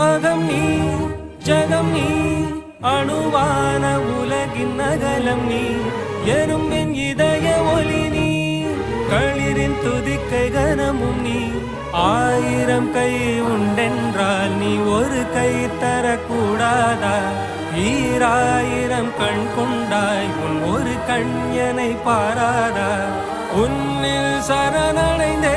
அகம் நீ ஜகம் நீ அணுவான உலகின் அகலம் நீ எறும்பின் இதய ஒளி நீ களிரின் துதிக்கை கனமும் நீ ஆயிரம் கை உண்டென்றால் நீ ஒரு கை தரக்கூடாதா ஈராயிரம் கண் கொண்டாய் உன் ஒரு கண் என்னை பாராதா உன்னில் சரணடைந்தே